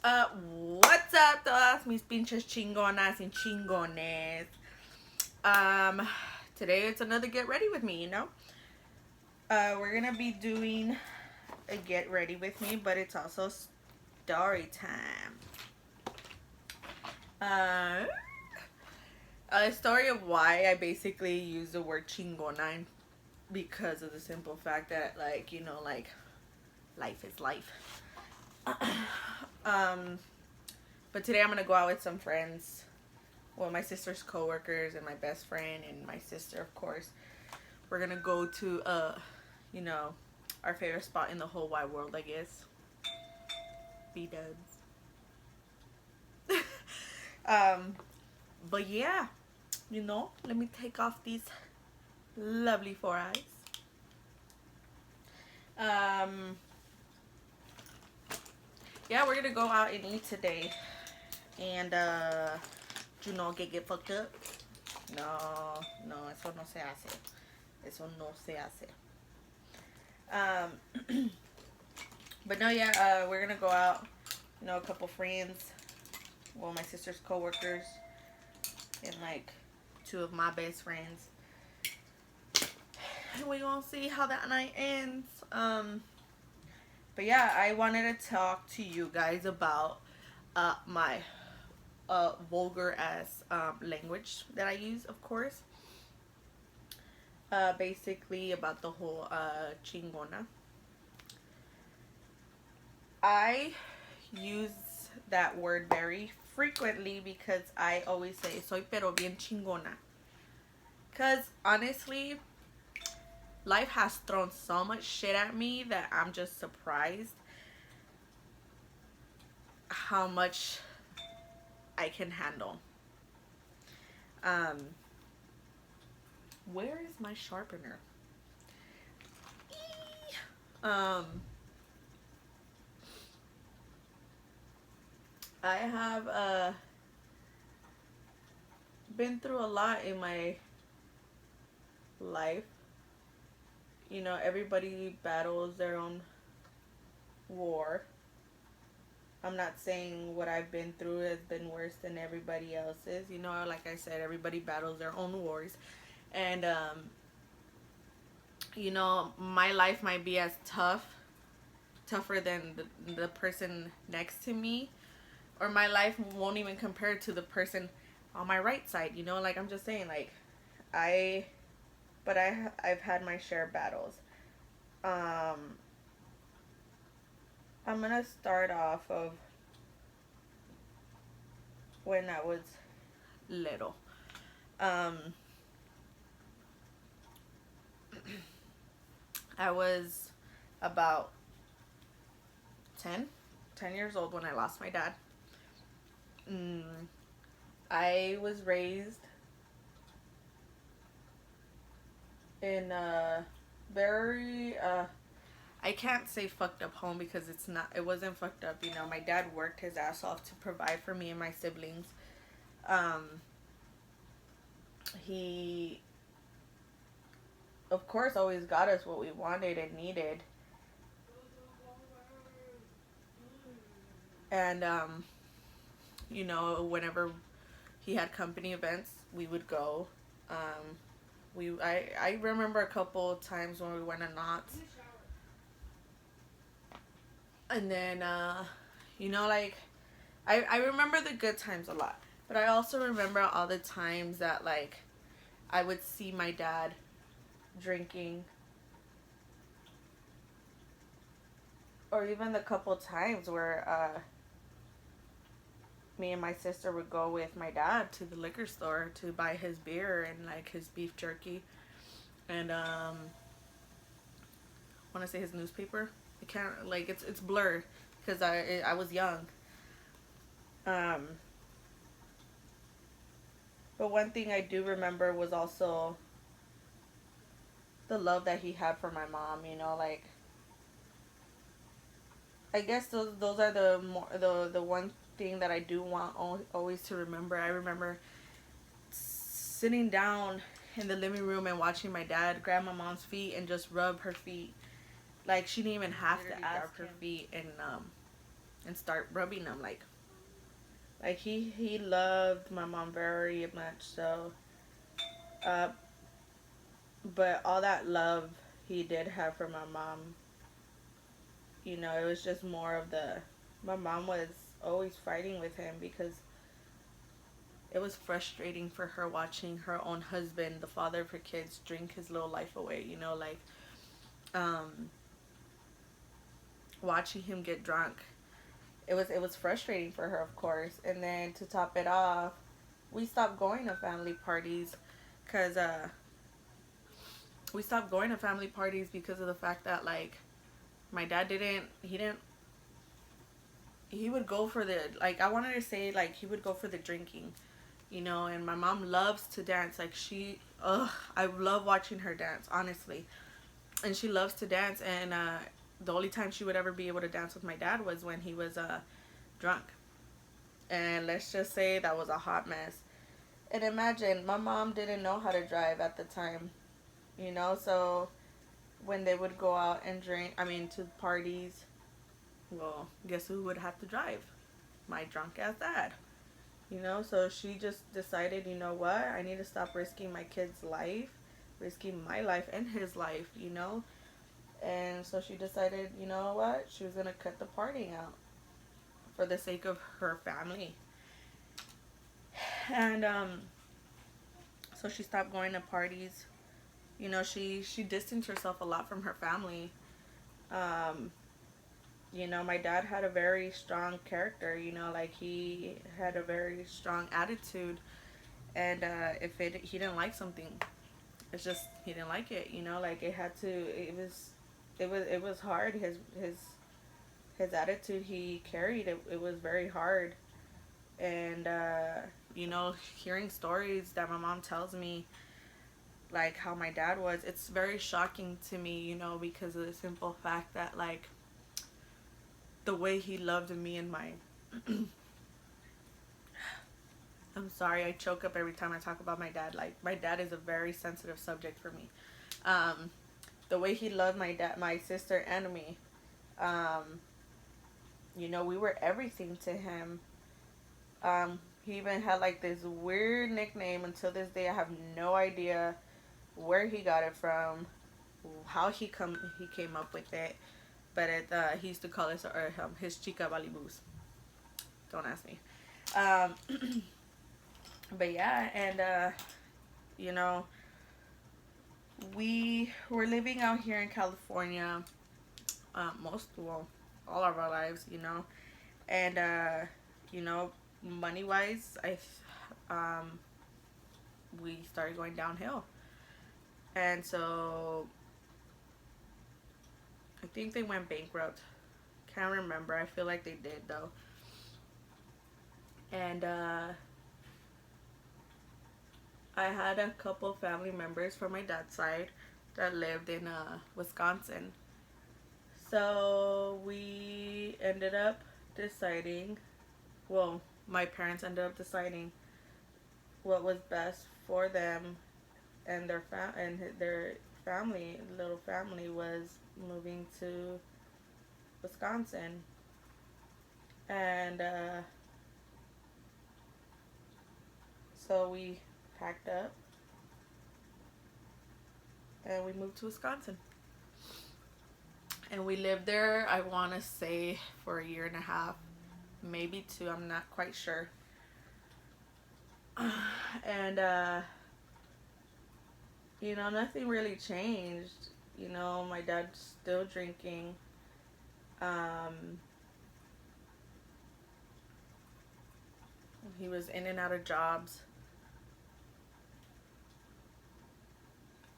What's up, todas mis pinches chingonas and chingones? Today it's another get ready with me, you know? We're gonna be doing a get ready with me, but it's also story time. A story of why I basically use the word chingona because of the simple fact that, like, you know, like, life is life. But today I'm gonna go out with some friends. Well, my sister's coworkers and my best friend and my sister, of course. We're gonna go to you know, our favorite spot in the whole wide world, I guess. B-dubs. But yeah, you know, let me take off these lovely 4 eyes. Yeah, we're gonna go out and eat today. And you know, get fucked up. No, eso no se hace. Eso no se hace. But no, yeah, we're gonna go out. You know, a couple friends. Well, my sister's coworkers. And like 2 of my best friends. And we gonna see how that night ends. But yeah, I wanted to talk to you guys about my vulgar ass language that I use, of course. Basically about the whole chingona. I use that word very frequently because I always say soy pero bien chingona. Because honestly, life has thrown so much shit at me that I'm just surprised how much I can handle. Where is my sharpener? I have been through a lot in my life. You know, everybody battles their own war. I'm not saying what I've been through has been worse than everybody else's. You know, like I said, everybody battles their own wars. And, you know, my life might be as tougher than the person next to me. Or my life won't even compare to the person on my right side. You know, like I'm just saying, like, I've had my share of battles. I'm gonna start off of when I was little. I was about 10 years old when I lost my dad. I was raised in a very I can't say fucked up home because it wasn't fucked up, you know. My dad worked his ass off to provide for me and my siblings. He of course always got us what we wanted and needed. And you know, whenever he had company events, we would go. I remember a couple times when we went on knots. And then, you know, like, I remember the good times a lot. But I also remember all the times that, like, I would see my dad drinking. Or even the couple times where me and my sister would go with my dad to the liquor store to buy his beer and, like, his beef jerky. And, I want to say his newspaper. I can't, like, it's blurred because I was young. But one thing I do remember was also the love that he had for my mom, you know, like, I guess those are the one thing that I do want always to remember. I remember sitting down in the living room and watching my dad grab my mom's feet and just rub her feet. Like, she didn't even have to ask her feet and and start rubbing them. Like he loved my mom very much. So, uh, but all that love he did have for my mom, you know, it was just more of the, my mom was always fighting with him because it was frustrating for her watching her own husband, the father of her kids, drink his little life away, you know, like, um, watching him get drunk. It was frustrating for her, of course. And then to top it off, we stopped going to family parties because we stopped going to family parties because of the fact that, like, my dad didn't he would go for the, like, I wanted to say, like, he would go for the drinking, you know. And my mom loves to dance. Like, I love watching her dance, honestly. And she loves to dance. And the only time she would ever be able to dance with my dad was when he was drunk. And let's just say that was a hot mess. And imagine, my mom didn't know how to drive at the time, you know. So when they would go out and drink, I mean, to parties, well, guess who would have to drive? My drunk ass dad. You know, so she just decided, you know what, I need to stop risking my kid's life, risking my life and his life, you know. And so she decided, you know what, she was going to cut the partying out for the sake of her family. And so she stopped going to parties. You know, she distanced herself a lot from her family. Um, you know, my dad had a very strong character, you know, like he had a very strong attitude. And he didn't like something, it's just he didn't like it, you know. Like, it was hard. His attitude he carried, it was very hard. And you know, hearing stories that my mom tells me, like how my dad was, it's very shocking to me, you know, because of the simple fact that, like, the way he loved me and my I'm sorry, I choke up every time I talk about my dad. Like, my dad is a very sensitive subject for me. Um, the way he loved my dad, my sister, and me. Um, you know, we were everything to him. He even had like this weird nickname. Until this day, I have no idea where he got it from, how he came up with it. But he used to call us his chica balibus. Don't ask me. But yeah, and you know, we were living out here in California, all of our lives, you know. And you know, money wise, um we started going downhill. And so I think they went bankrupt. Can't remember. I feel like they did though. And I had a couple family members from my dad's side that lived in Wisconsin. So we ended up deciding, well, my parents ended up deciding what was best for them and their family, little family, was moving to Wisconsin. And so we packed up and we moved to Wisconsin. And we lived there, I want to say, for a year and a half, maybe two, I'm not quite sure. And you know, nothing really changed. You know, my dad's still drinking. Um, he was in and out of jobs.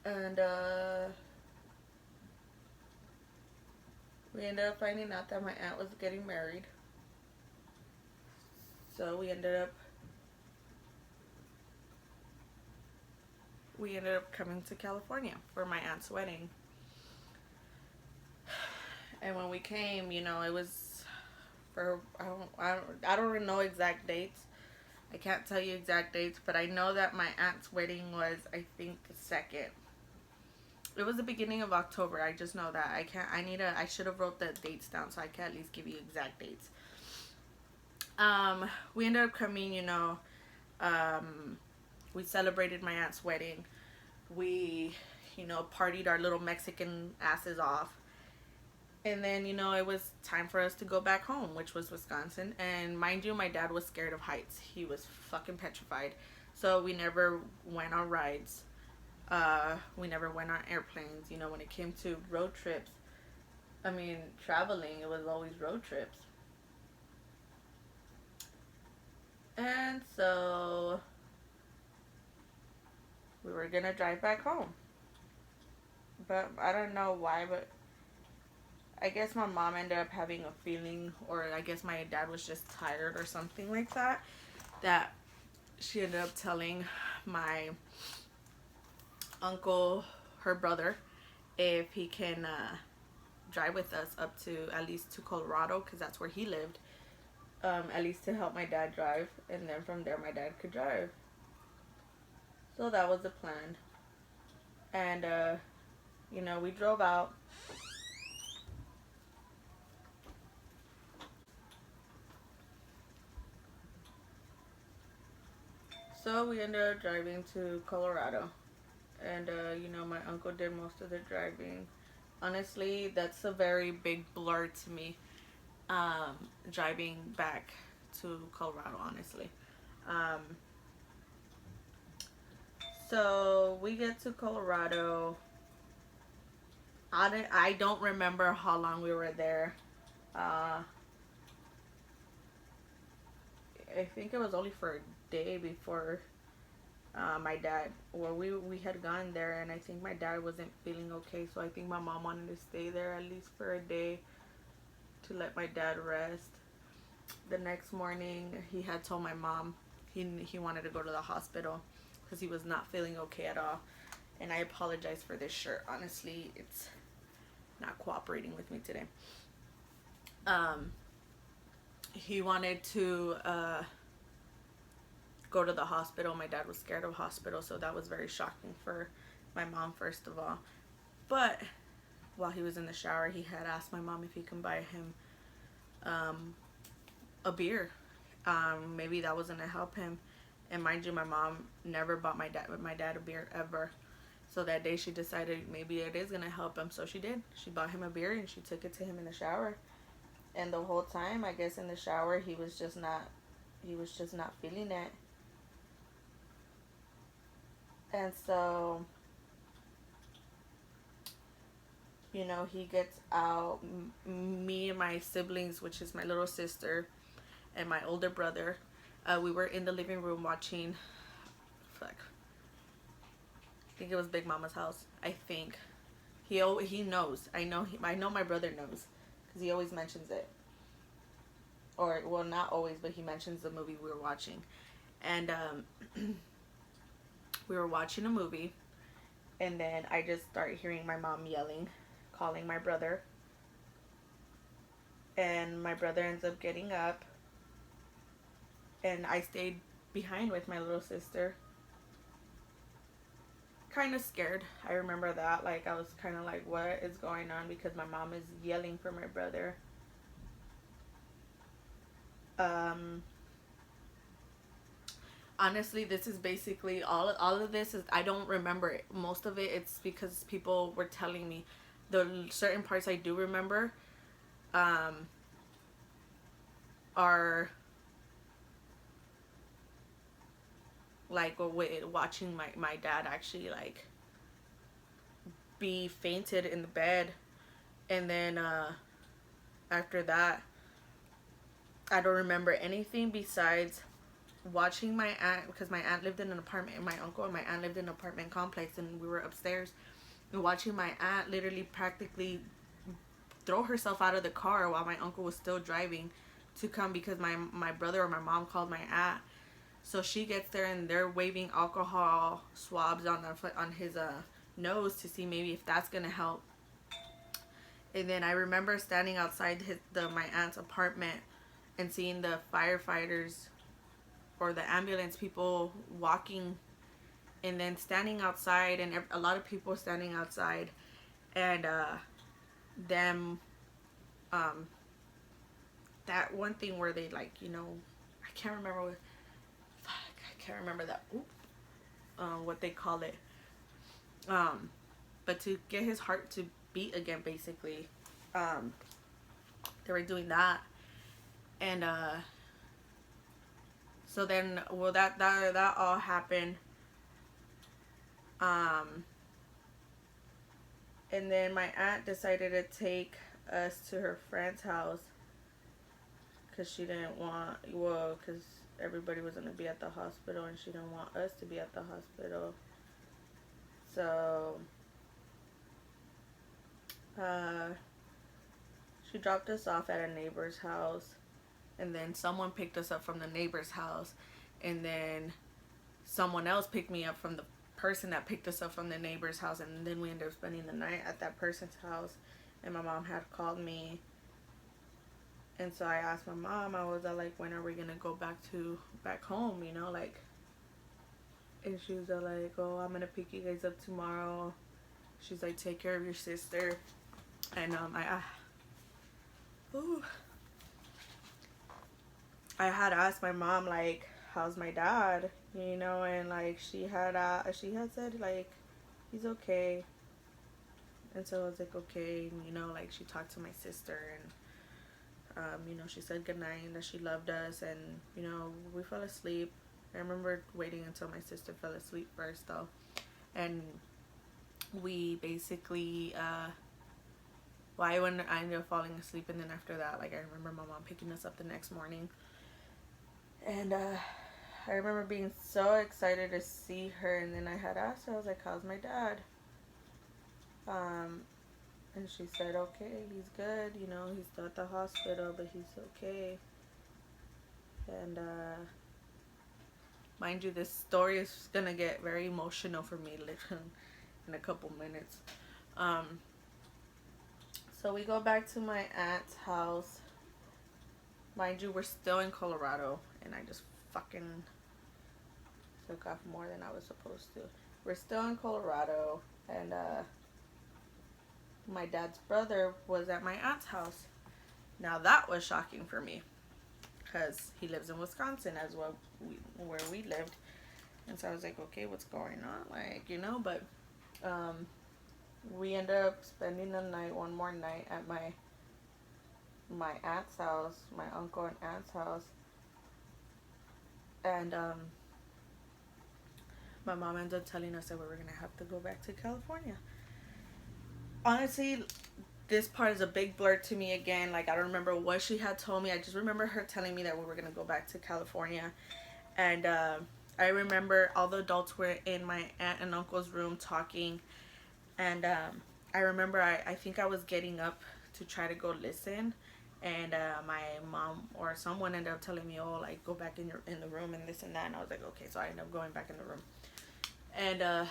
And we ended up finding out that my aunt was getting married. So we ended up coming to California for my aunt's wedding. And when we came, you know, it was for, I don't really know exact dates. I can't tell you exact dates, but I know that my aunt's wedding was, I think, the 2nd. It was the beginning of October. I just know that. I should have wrote the dates down so I can at least give you exact dates. We ended up coming, um, we celebrated my aunt's wedding. We, partied our little Mexican asses off. And then, it was time for us to go back home, which was Wisconsin. And mind you, my dad was scared of heights. He was fucking petrified. So we never went on rides. We never went on airplanes. When it came to road trips, I mean, traveling, it was always road trips. And so we were gonna drive back home. But I don't know why, but I guess my mom ended up having a feeling, or I guess my dad was just tired or something like that, that she ended up telling my uncle, her brother, if he can drive with us up to at least to Colorado, because that's where he lived, at least to help my dad drive, and then from there my dad could drive. So that was the plan. And we drove out. So we ended up driving to Colorado. And my uncle did most of the driving. Honestly, that's a very big blur to me, driving back to Colorado, honestly. um, so we get to Colorado. I don't remember how long we were there. uh, I think it was only for a day before my dad, or we had gone there, and I think my dad wasn't feeling okay, so I think my mom wanted to stay there at least for a day to let my dad rest. The next morning, he had told my mom he wanted to go to the hospital because he was not feeling okay at all. And I apologize for this shirt. Honestly, it's not cooperating with me today. He wanted to go to the hospital. My dad was scared of hospital, so that was very shocking for my mom, first of all. But while he was in the shower, he had asked my mom if he can buy him a beer. Maybe that was gonna help him. And mind you, my mom never bought my dad a beer ever. So that day she decided maybe it is gonna help him. So she did. She bought him a beer and she took it to him in the shower. And the whole time, I guess in the shower, he was just not feeling it. And so, he gets out. Me and my siblings, which is my little sister and my older brother, we were in the living room watching, I think it was Big Mama's House. I think he knows. I know my brother knows because he always mentions it. Or, well, not always, but he mentions the movie we were watching. And we were watching a movie, and then I just start hearing my mom yelling, calling my brother. And my brother ends up getting up, and I stayed behind with my little sister. Kind of scared. I remember that. Like, I was kind of like, what is going on? Because my mom is yelling for my brother. Honestly, this is basically all of this is, I don't remember it. Most of it, it's because people were telling me. The certain parts I do remember are like watching my dad actually like be fainted in the bed. And then after that, I don't remember anything besides watching my aunt, because my aunt lived in an apartment, and my uncle and my aunt lived in an apartment complex, and we were upstairs, and watching my aunt literally practically throw herself out of the car while my uncle was still driving to come, because my brother or my mom called my aunt. So she gets there and they're waving alcohol swabs on his nose to see maybe if that's gonna help. And then I remember standing outside my aunt's apartment and seeing the firefighters or the ambulance people walking, and then standing outside, and a lot of people standing outside, and them that one thing where they like, you know, I can't remember what, fuck, I can't remember that, what they call it. But to get his heart to beat again, basically, they were doing that. And so then, well, that all happened. And then my aunt decided to take us to her friend's house because she didn't want, well, because everybody was going to be at the hospital and she didn't want us to be at the hospital. So she dropped us off at a neighbor's house, and then someone picked us up from the neighbor's house, and then someone else picked me up from the person that picked us up from the neighbor's house, and then we ended up spending the night at that person's house. And my mom had called me, and so I asked my mom, I was like, when are we gonna go back home, you know, like. And she was like, oh, I'm gonna pick you guys up tomorrow. She's like, take care of your sister. And I had asked my mom, like, how's my dad, you know, and like she had said like he's okay. And so I was like, okay, you know, like she talked to my sister, and you know, she said goodnight and that she loved us, and you know, we fell asleep. I remember waiting until my sister fell asleep first though, and we basically well, I ended up falling asleep, and then after that, like, I remember my mom picking us up the next morning. And I remember being so excited to see her, and then I had asked her, I was like, how's my dad? And she said, okay, he's good, you know, he's still at the hospital, but he's okay. And mind you, this story is gonna get very emotional for me later in a couple minutes. So we go back to my aunt's house. Mind you, we're still in Colorado, and I just fucking took off more than I was supposed to. We're still in Colorado, and my dad's brother was at my aunt's house. Now that was shocking for me, because he lives in Wisconsin as well, where we lived. And so I was like, okay, what's going on? Like, you know, but we ended up spending the night, one more night, at my aunt's house, my uncle and aunt's house. And my mom ended up telling us that we were going to have to go back to California. Honestly, this part is a big blur to me again. Like, I don't remember what she had told me. I just remember her telling me that we were going to go back to California. And I remember all the adults were in my aunt and uncle's room talking. And I remember I think I was getting up to try to go listen. And my mom or someone ended up telling me, oh, like, go back in the room and this and that. And I was like, okay. So I ended up going back in the room. And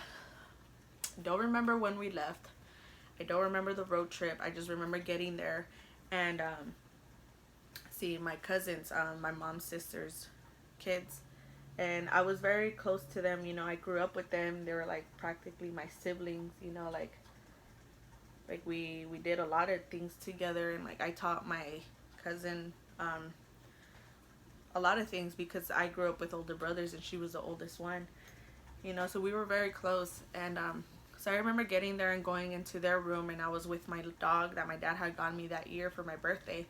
don't remember when we left. I don't remember the road trip. I just remember getting there and seeing my cousins, my mom's sister's kids. And I was very close to them. You know, I grew up with them. They were like practically my siblings, you know, like we did a lot of things together. And like I taught my cousin a lot of things because I grew up with older brothers and she was the oldest one, you know, so we were very close. And so I remember getting there and going into their room, and I was with my dog that my dad had gotten me that year for my birthday.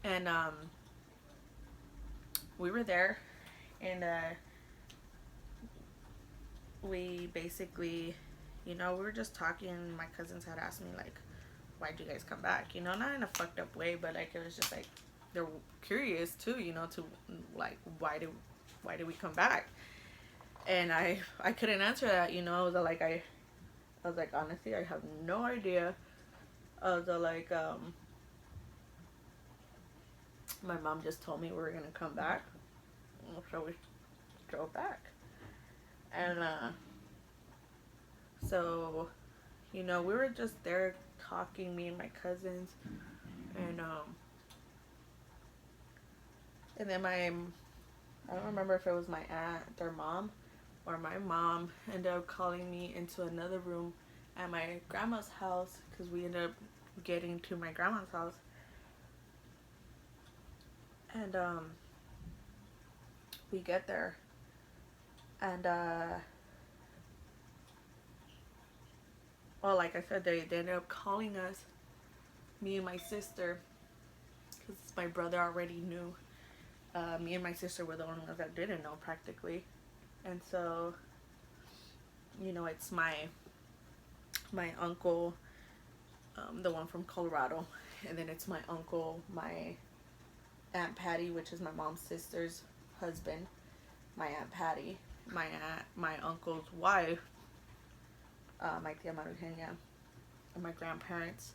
And we were there, and we basically, you know, we were just talking, and my cousins had asked me, like, why'd you guys come back? You know, not in a fucked up way, but like it was just like they're curious too, you know, to like why did we come back? And I couldn't answer that, you know. I was like, honestly, I have no idea. I was like, my mom just told me we were gonna come back, so we drove back. And so, you know, we were just there talking, me and my cousins, and then I don't remember if it was my aunt or mom, or my mom ended up calling me into another room at my grandma's house, because we ended up getting to my grandma's house. And we get there, and well, like I said, they ended up calling us, me and my sister, because my brother already knew. Me and my sister were the only ones that didn't know, practically. And so, you know, it's my uncle, the one from Colorado, and then it's my uncle, my Aunt Patty, which is my mom's sister's husband, my Aunt Patty, my uncle's wife, my tia Marugenia, and my grandparents.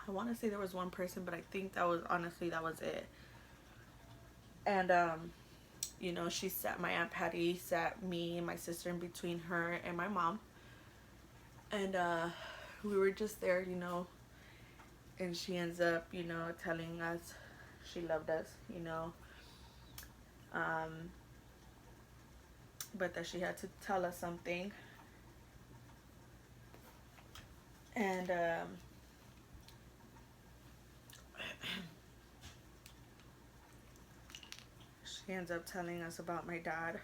I want to say there was one person, but I think that was it. And you know, my Aunt Patty sat me and my sister in between her and my mom, and we were just there, you know. And she ends up, you know, telling us she loved us, you know, but that she had to tell us something. And she ends up telling us about my dad,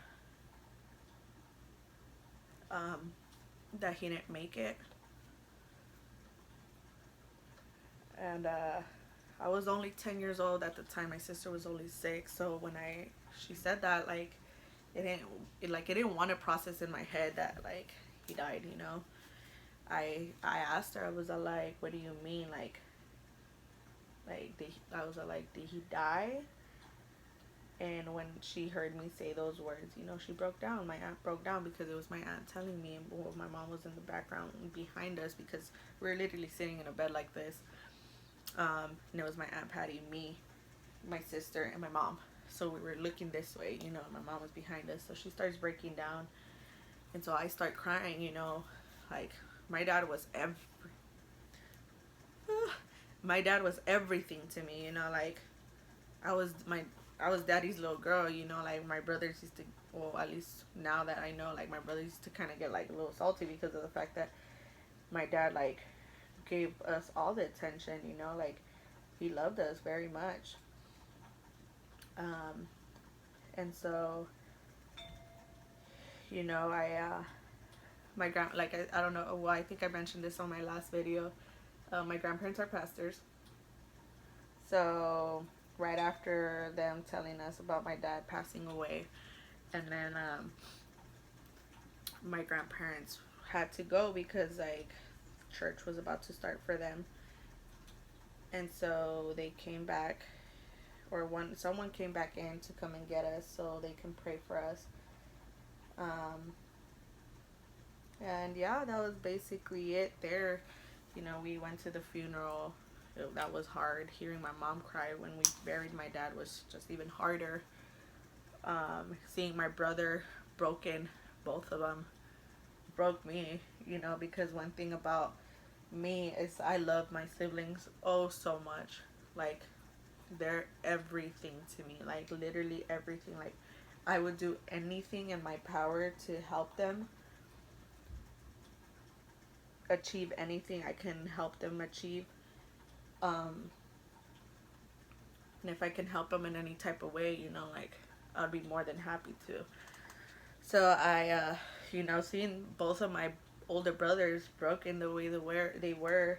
that he didn't make it. And I was only 10 years old at the time. My sister was only 6. So when she said that, like, it didn't want to process in my head that, like, he died, you know. I asked her, I was like, what do you mean? I was like, did he die? And when she heard me say those words, you know, she broke down. My aunt broke down, because it was my aunt telling me, and well, my mom was in the background behind us, because we were literally sitting in a bed like this. And it was my Aunt Patty, me, my sister, and my mom. So we were looking this way, you know, and my mom was behind us. So she starts breaking down. And so I start crying, you know, like, my dad was everything to me, you know, like, I was daddy's little girl, you know, like, my brothers used to, well, at least now that I know, like, my brothers used to kind of get, like, a little salty because of the fact that my dad, like, gave us all the attention, you know, like, he loved us very much. And so, you know, I don't know, well, I think I mentioned this on my last video. My grandparents are pastors. So right after them telling us about my dad passing away, and then my grandparents had to go because, like, church was about to start for them. And so they came back, or someone came back in to come and get us so they can pray for us. And yeah, that was basically it there. You know, we went to the funeral. That was hard. Hearing my mom cry when we buried my dad was just even harder. Seeing my brother broken, both of them broke me, you know, because one thing about me is I love my siblings oh so much. Like, they're everything to me, like, literally everything. Like, I would do anything in my power to help them achieve anything I can help them achieve. And if I can help them in any type of way, you know, like, I'd be more than happy to. So I, you know, seeing both of my older brothers broken the way they were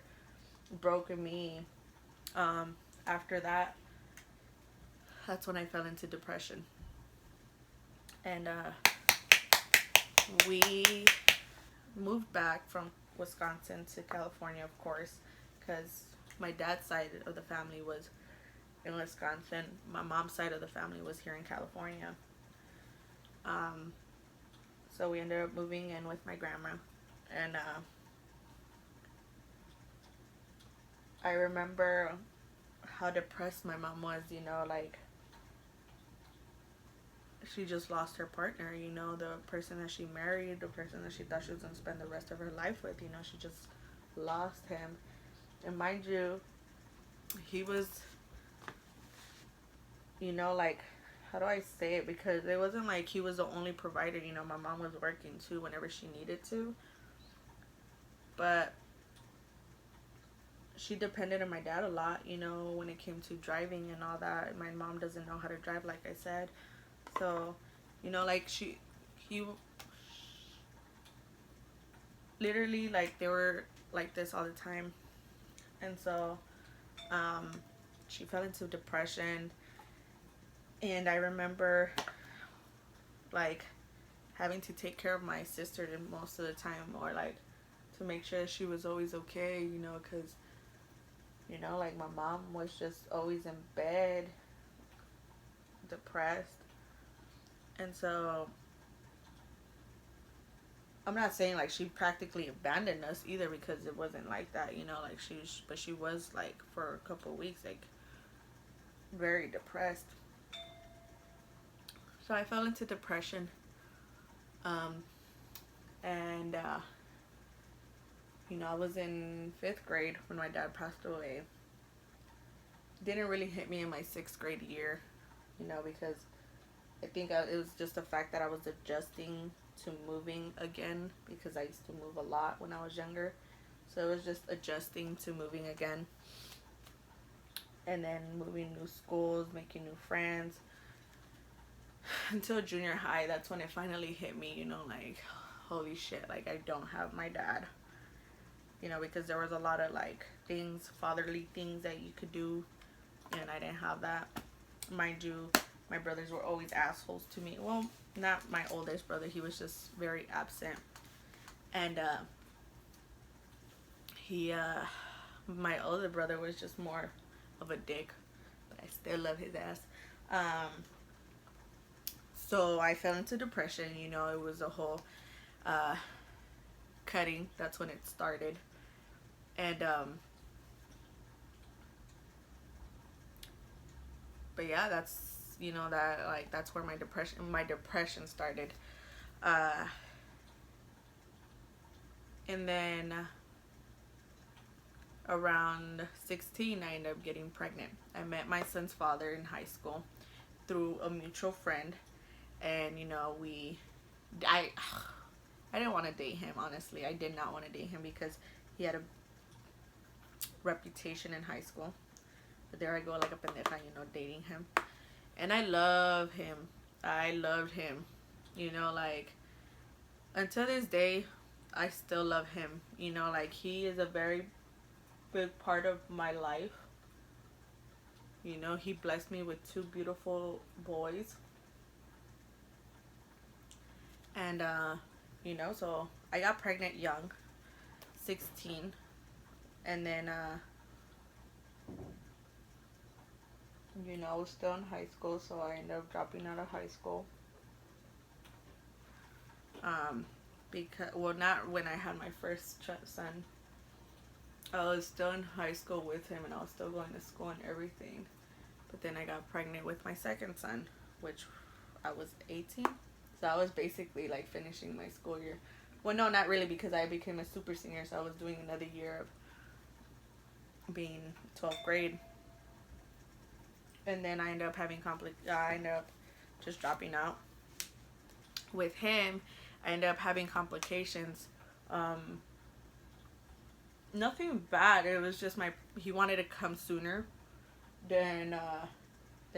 broken me. After that, that's when I fell into depression. And we moved back from Wisconsin to California, of course, because my dad's side of the family was in Wisconsin. My mom's side of the family was here in California. So we ended up moving in with my grandma. And I remember how depressed my mom was, you know, like, she just lost her partner, you know, the person that she married, the person that she thought she was going to spend the rest of her life with, you know, she just lost him. And mind you, he was, you know, like, how do I say it? Because it wasn't like he was the only provider, you know, my mom was working too whenever she needed to. But she depended on my dad a lot, you know, when it came to driving and all that. My mom doesn't know how to drive, like I said. So, you know, like he literally, like, they were like this all the time. And so, um, she fell into depression. And I remember, like, having to take care of my sister most of the time, or like to make sure she was always okay, you know, because, you know, like, my mom was just always in bed, depressed. And so I'm not saying like she practically abandoned us either, because it wasn't like that, you know, like but she was, like, for a couple of weeks, like, very depressed. So I fell into depression. Um, and, you know, I was in 5th grade when my dad passed away. Didn't really hit me in my 6th grade year, you know, because I think it was just the fact that I was adjusting to moving again, because I used to move a lot when I was younger. So it was just adjusting to moving again. And then moving new schools, making new friends. Until junior high, that's when it finally hit me, you know, like, holy shit, like, I don't have my dad. You know, because there was a lot of, like, things, fatherly things that you could do, and I didn't have that. Mind you, my brothers were always assholes to me. Well, not my oldest brother, he was just very absent. And my older brother was just more of a dick, but I still love his ass. So I fell into depression, you know. It was a whole cutting. That's when it started. And but yeah, that's, you know, that, like, that's where my depression started. And then around 16, I ended up getting pregnant. I met my son's father in high school through a mutual friend. And, you know, I didn't want to date him, honestly. I did not want to date him because he had a reputation in high school. But there I go, like a pendeja, you know, dating him. And I love him. I loved him. You know, like, until this day, I still love him. You know, like, he is a very big part of my life. You know, he blessed me with 2 beautiful boys. And, you know, so I got pregnant young, 16. And then, you know, I was still in high school, so I ended up dropping out of high school. Because, well, not when I had my first son. I was still in high school with him, and I was still going to school and everything. But then I got pregnant with my second son, which I was 18. So I was basically, like, finishing my school year. Well, no, not really, because I became a super senior, so I was doing another year of being 12th grade. And then I ended up having I ended up just dropping out. With him, I ended up having complications. Nothing bad. It was just he wanted to come sooner than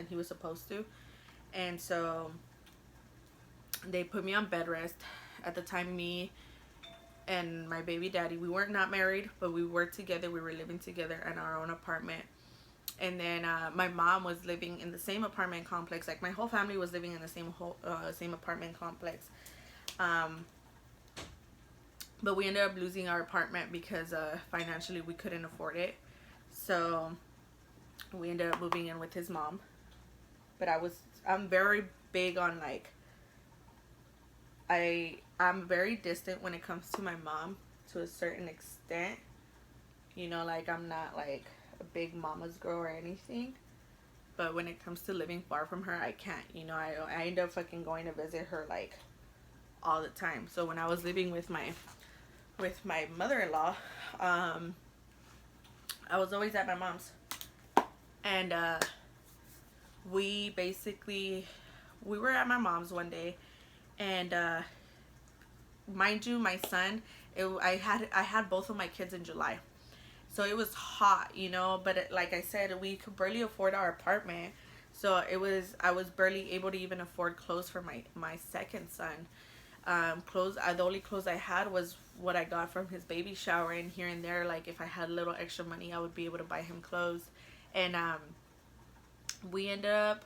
he was supposed to. And so they put me on bed rest. At the time, me and my baby daddy, we weren't not married, but we were together. We were living together in our own apartment. And then my mom was living in the same apartment complex. Like, my whole family was living in the same apartment complex. But we ended up losing our apartment because financially we couldn't afford it. So we ended up moving in with his mom. But I'm very big on, like, I'm very distant when it comes to my mom to a certain extent. You know, like, I'm not, like, a big mama's girl or anything. But when it comes to living far from her, I can't. You know, I end up fucking going to visit her, like, all the time. So when I was living with my mother-in-law, I was always at my mom's. And we were at my mom's one day. And mind you, my son, I had both of my kids in July. So it was hot, you know, but like I said, we could barely afford our apartment. So I was barely able to even afford clothes for my second son. Clothes, the only clothes I had was what I got from his baby shower, and here and there, like if I had a little extra money, I would be able to buy him clothes. And we ended up,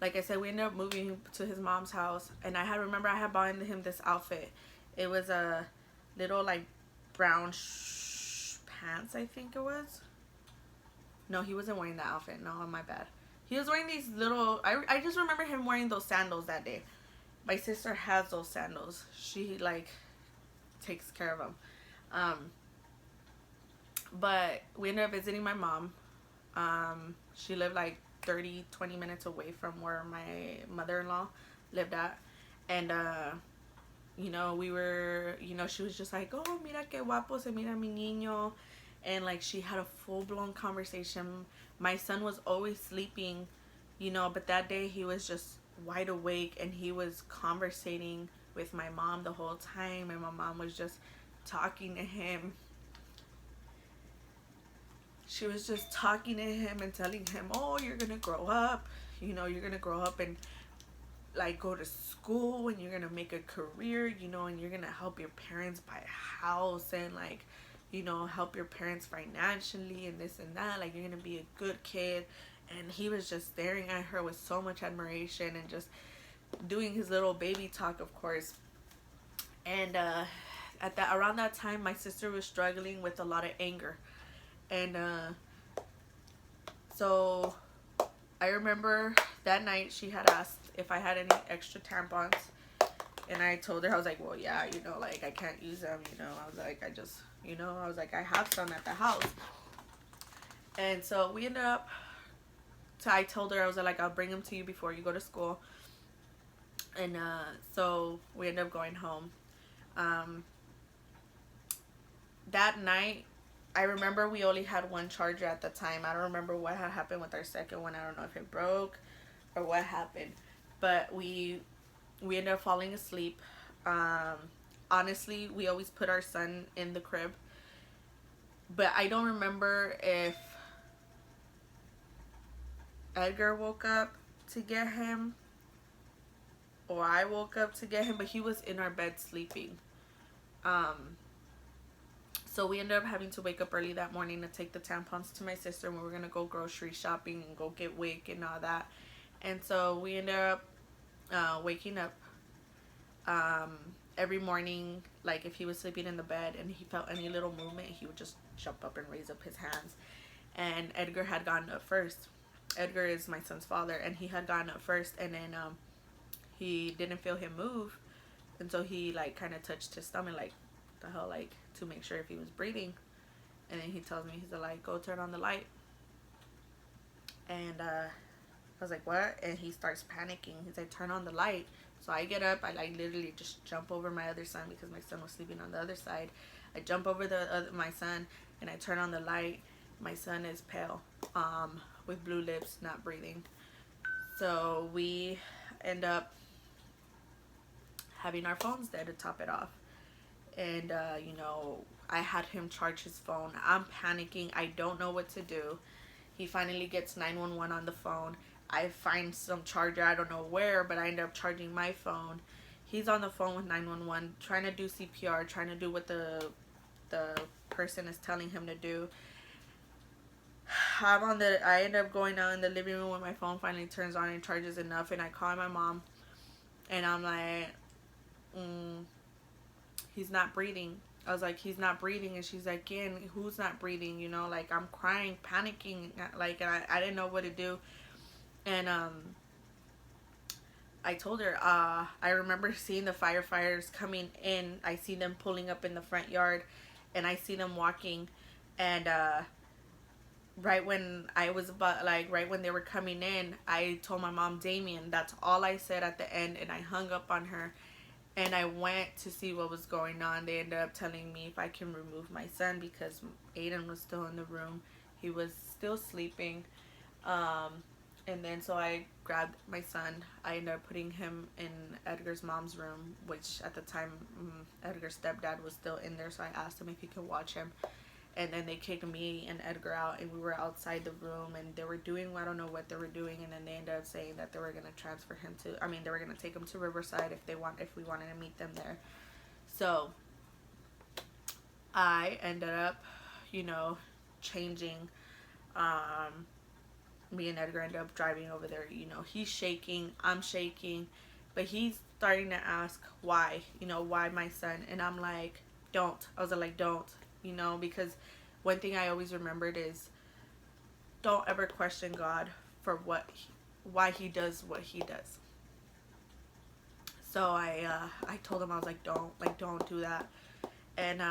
like I said, we ended up moving to his mom's house, and I had bought him this outfit. It was a little like brown pants, I think it was. No, he wasn't wearing that outfit. No, my bad. He was wearing these little. I just remember him wearing those sandals that day. My sister has those sandals. She like takes care of them. But we ended up visiting my mom. She lived like 20 minutes away from where my mother-in-law lived at. And you know, we were, you know, she was just like, oh, mira que guapo se mira mi niño. And like she had a full-blown conversation. My son was always sleeping, you know, but that day he was just wide awake, and he was conversating with my mom the whole time, and my mom was just talking to him. She was just talking to him and telling him, oh, you're gonna grow up, you know, you're gonna grow up and like go to school, and you're gonna make a career, you know, and you're gonna help your parents buy a house, and like, you know, help your parents financially and this and that, like you're gonna be a good kid. And he was just staring at her with so much admiration and just doing his little baby talk, of course. And around that time, my sister was struggling with a lot of anger. And so I remember that night she had asked if I had any extra tampons. And I told her, I was like, well, yeah, you know, like I can't use them, you know. I was like, I was like, I have some at the house. And so we ended up, so I told her, I was like, I'll bring them to you before you go to school. And so we ended up going home. That night, I remember we only had one charger at the time. I don't remember what had happened with our second one. I don't know if it broke or what happened. But we ended up falling asleep. Honestly, we always put our son in the crib. But I don't remember if Edgar woke up to get him or I woke up to get him, but he was in our bed sleeping. So we ended up having to wake up early that morning to take the tampons to my sister, and we were gonna go grocery shopping and go get wig and all that. And so we ended up waking up every morning. Like if he was sleeping in the bed and he felt any little movement, he would just jump up and raise up his hands. And Edgar had gotten up first. Edgar is my son's father, and he had gotten up first, and then he didn't feel him move, and so he like kind of touched his stomach, like the hell, like to make sure if he was breathing. And then he tells me, he's like, go turn on the light. And I was like, what? And he starts panicking. He's like, turn on the light. So I get up, I like literally just jump over my other son because my son was sleeping on the other side. I jump over my son and I turn on the light. My son is pale, with blue lips, not breathing. So we end up having our phones there to top it off. And you know, I had him charge his phone. I'm panicking. I don't know what to do. He finally gets 911 on the phone. I find some charger, I don't know where, but I end up charging my phone. He's on the phone with 911 trying to do CPR, trying to do what the person is telling him to do. I end up going out in the living room when my phone finally turns on and charges enough, and I call my mom, and I'm like, he's not breathing. I was like, he's not breathing. And she's like, again, who's not breathing? You know, like I'm crying, panicking, like I didn't know what to do. And I told her, I remember seeing the firefighters coming in. I see them pulling up in the front yard, and I see them walking. And right when they were coming in, I told my mom, Damien. That's all I said at the end, and I hung up on her. And I went to see what was going on. They ended up telling me if I can remove my son because Aiden was still in the room. He was still sleeping. And then so I grabbed my son. I ended up putting him in Edgar's mom's room, which at the time Edgar's stepdad was still in there. So I asked him if he could watch him. And then they kicked me and Edgar out, and we were outside the room, and they were doing, I don't know what they were doing, and then they ended up saying that they were gonna transfer him to, I mean, they were gonna take him to Riverside if we wanted to meet them there. So I ended up, you know, changing. Me and Edgar ended up driving over there. You know, he's shaking, I'm shaking, but he's starting to ask why, you know, why my son, and I'm like, don't. I was like, don't, you know, because one thing I always remembered is don't ever question God for why he does what he does. So I told him, I was like, don't do that. And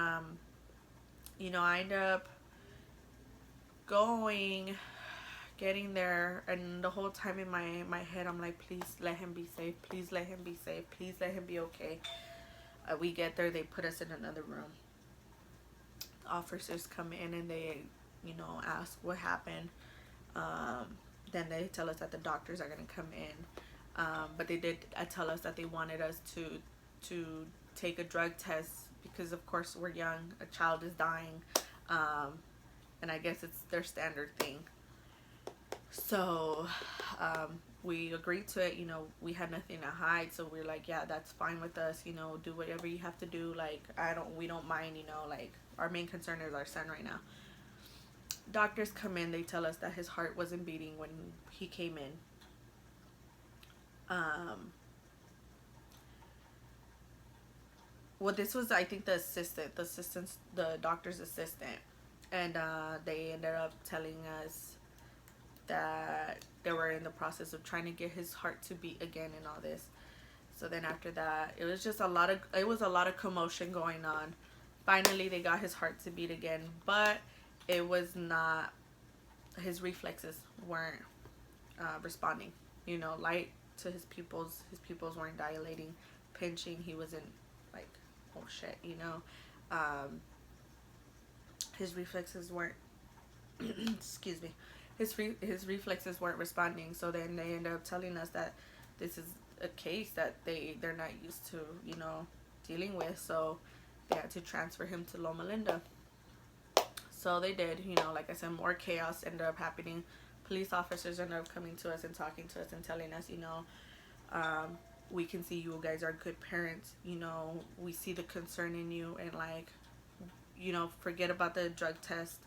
you know, I ended up getting there, and the whole time in my head, I'm like, please let him be safe, please let him be safe, please let him be okay. We get there, they put us in another room. Officers come in and they, you know, ask what happened. Then they tell us that the doctors are gonna come in, but they did tell us that they wanted us to take a drug test because of course we're young, a child is dying, and I guess it's their standard thing. So we agreed to it. You know, we had nothing to hide, so we're like, yeah, that's fine with us, you know, do whatever you have to do. Like, we don't mind, you know, like, our main concern is our son right now. Doctors come in, they tell us that his heart wasn't beating when he came in. Well, this was, I think, the doctor's assistant, and they ended up telling us that they were in the process of trying to get his heart to beat again and all this. So then after that, it was a lot of commotion going on. Finally, they got his heart to beat again, but it was not, his reflexes weren't responding. You know, light to his pupils weren't dilating, pinching, he wasn't like, oh shit, you know. His reflexes weren't excuse me, his reflexes weren't responding. So then they ended up telling us that this is a case that they're not used to, you know, dealing with. So they had to transfer him to Loma Linda. So they did, you know, like I said, more chaos ended up happening. Police officers ended up coming to us and talking to us and telling us, you know, we can see you guys are good parents, you know, we see the concern in you, and like, you know, forget about the drug test,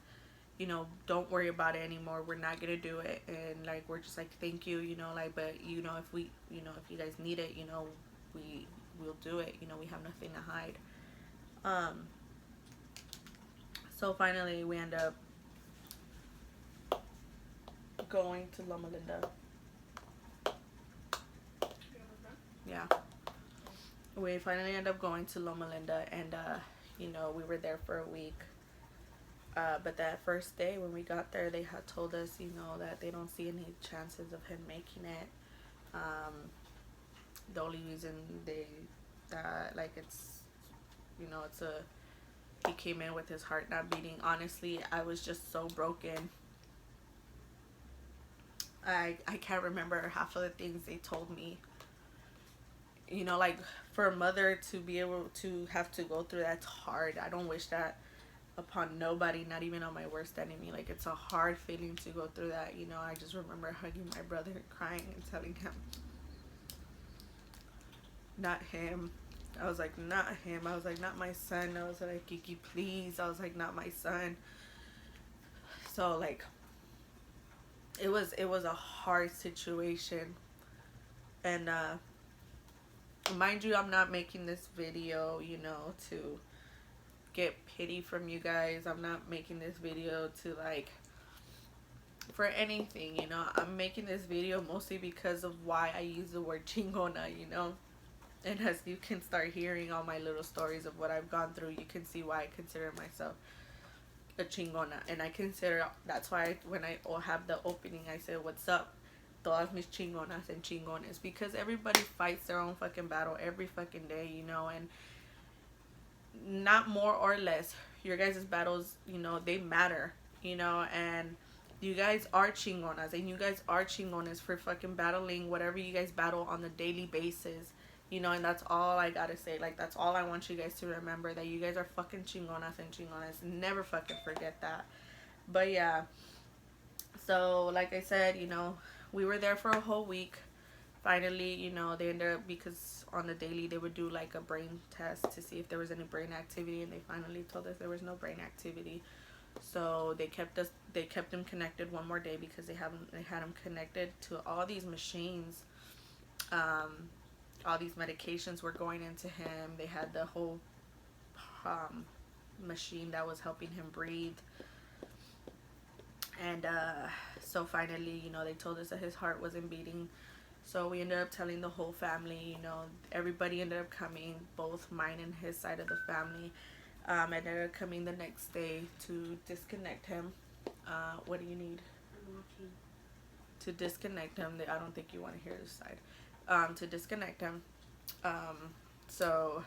you know, don't worry about it anymore, we're not gonna do it. And like, we're just like, thank you, you know, like, but you know, if you guys need it, you know, we'll do it, you know, we have nothing to hide. So finally we end up going to Loma Linda. Yeah, we finally end up going to Loma Linda, and you know, we were there for a week. But that first day when we got there, they had told us, you know, that they don't see any chances of him making it. The only reason like, it's, you know, he came in with his heart not beating. Honestly, I was just so broken. I can't remember half of the things they told me. You know, like, for a mother to be able to have to go through that's hard. I don't wish that upon nobody, not even on my worst enemy. Like, it's a hard feeling to go through that, you know. I just remember hugging my brother and crying and telling him, not him. I was like, not him. I was like, not my son. I was like, Kiki, please. I was like, not my son. So like, it was a hard situation. And mind you, I'm not making this video, you know, to get pity from you guys. I'm not making this video to, like, for anything, you know. I'm making this video mostly because of why I use the word chingona, you know. And as you can start hearing all my little stories of what I've gone through, you can see why I consider myself a chingona. And I consider, that's why when I have the opening, I say, what's up, todas mis chingonas and chingones, because everybody fights their own fucking battle every fucking day, you know. And not more or less, your guys' battles, you know, they matter, you know. And you guys are chingonas, and you guys are chingones for fucking battling whatever you guys battle on a daily basis. You know, and that's all I gotta say. Like, that's all I want you guys to remember, that you guys are fucking chingonas and chingonas. Never fucking forget that. But yeah, so like I said, you know, we were there for a whole week. Finally, you know, they ended up, because on the daily they would do like a brain test to see if there was any brain activity, and they finally told us there was no brain activity. So they kept him connected one more day, because they had him connected to all these machines. All these medications were going into him. They had the whole machine that was helping him breathe. And so finally, you know, they told us that his heart wasn't beating. So we ended up telling the whole family, you know, everybody ended up coming, both mine and his side of the family. Ended up coming the next day to disconnect him. What do you need? I'm watching. To disconnect him. I don't think you want to hear this side. To disconnect him. So,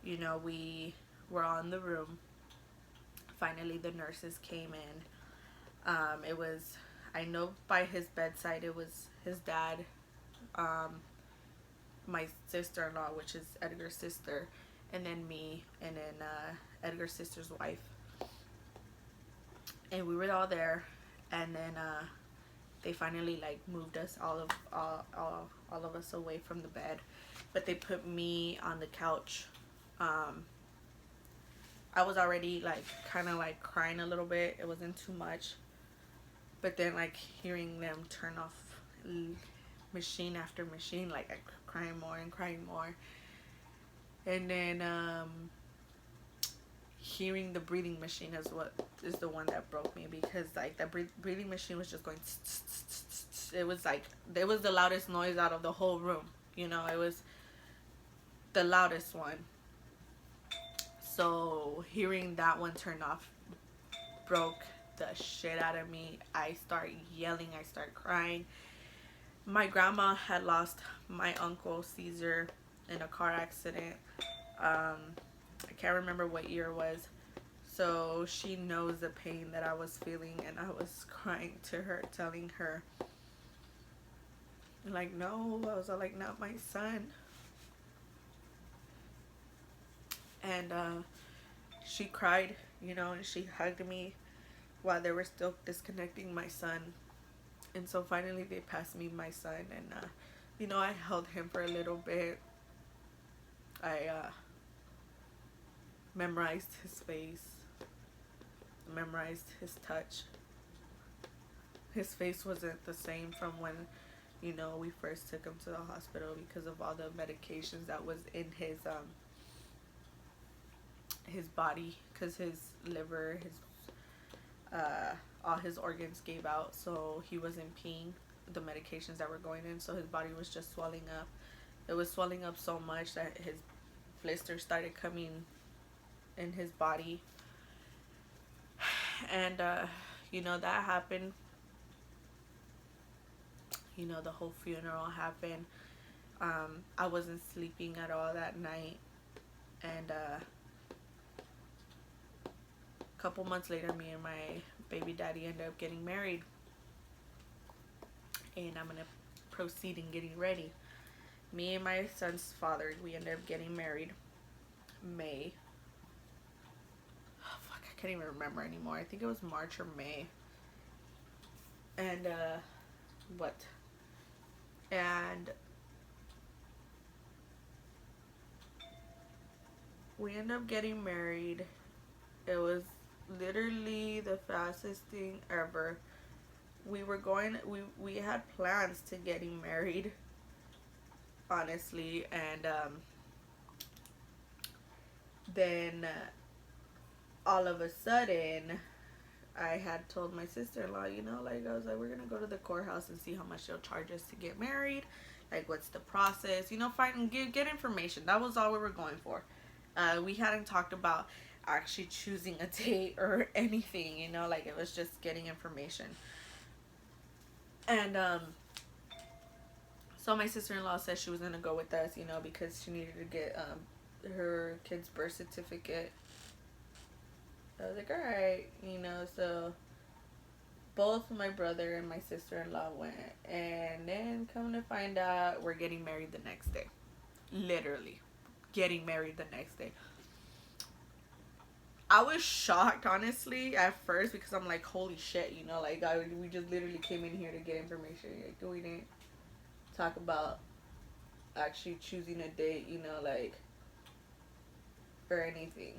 you know, we were all in the room. Finally, the nurses came in. It was, I know by his bedside, it was his dad, my sister-in-law, which is Edgar's sister, and then me, and then Edgar's sister's wife. And we were all there, and then they finally like moved us all of us away from the bed, but they put me on the couch. I was already like kind of like crying a little bit. It wasn't too much, but then like hearing them turn off machine after machine, like I crying more and crying more, and then hearing the breathing machine is the one that broke me, because like that breathing machine was just going it was like, it was the loudest noise out of the whole room, you know. It was the loudest one. So hearing that one turn off broke the shit out of me. I start yelling, I start crying. My grandma had lost my uncle Caesar in a car accident. I can't remember what year it was. So she knows the pain that I was feeling, and I was crying to her, telling her, like, no, I was like, not my son. And she cried, you know, and she hugged me while they were still disconnecting my son. And so finally they passed me my son, and you know, I held him for a little bit. I memorized his face, memorized his touch. His face wasn't the same from when, you know, we first took him to the hospital, because of all the medications that was in his body, because his liver, all his organs gave out, so he wasn't peeing the medications that were going in, so his body was just swelling up. It was swelling up so much that his blisters started coming in his body. And you know, that happened. You know, the whole funeral happened. I wasn't sleeping at all that night, and a couple months later, me and my baby daddy ended up getting married, and I'm gonna proceed in getting ready. Me and my son's father, we ended up getting married May. Oh, fuck, I can't even remember anymore. I think it was March or May. And and we ended up getting married. It was literally the fastest thing ever. We had plans to getting married, honestly, and then all of a sudden I had told my sister-in-law, you know, like, I was like, we're gonna go to the courthouse and see how much they'll charge us to get married, like, what's the process, you know, find and get information. That was all we were going for. We hadn't talked about actually choosing a date or anything, you know, like, it was just getting information. And so my sister-in-law said she was gonna go with us, you know, because she needed to get her kid's birth certificate. I was like, alright, you know. So both my brother and my sister-in-law went, and then come to find out, we're getting married the next day. literally getting married the next day. I was shocked, honestly, at first, because I'm like, holy shit, you know, like, we just literally came in here to get information. Like, we didn't talk about actually choosing a date, you know, like, or anything.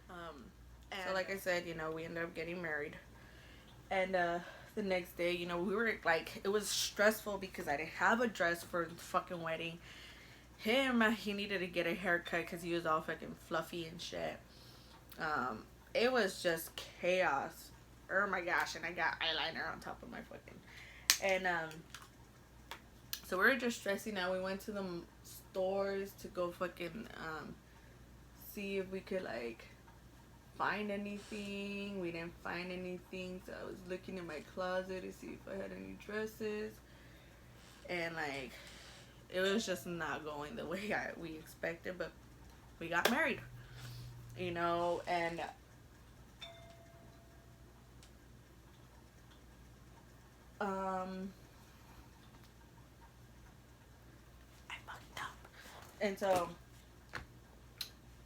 So, like I said, you know, we ended up getting married. And the next day, you know, we were like, it was stressful because I didn't have a dress for the fucking wedding. He needed to get a haircut because he was all fucking fluffy and shit. It was just chaos. Oh my gosh, and I got eyeliner on top of my fucking. And so we were just stressing out. We went to the stores to go fucking see if we could like find anything. We didn't find anything, so I was looking in my closet to see if I had any dresses. And like, it was just not going the way we expected, but we got married, you know. And I fucked up. And so,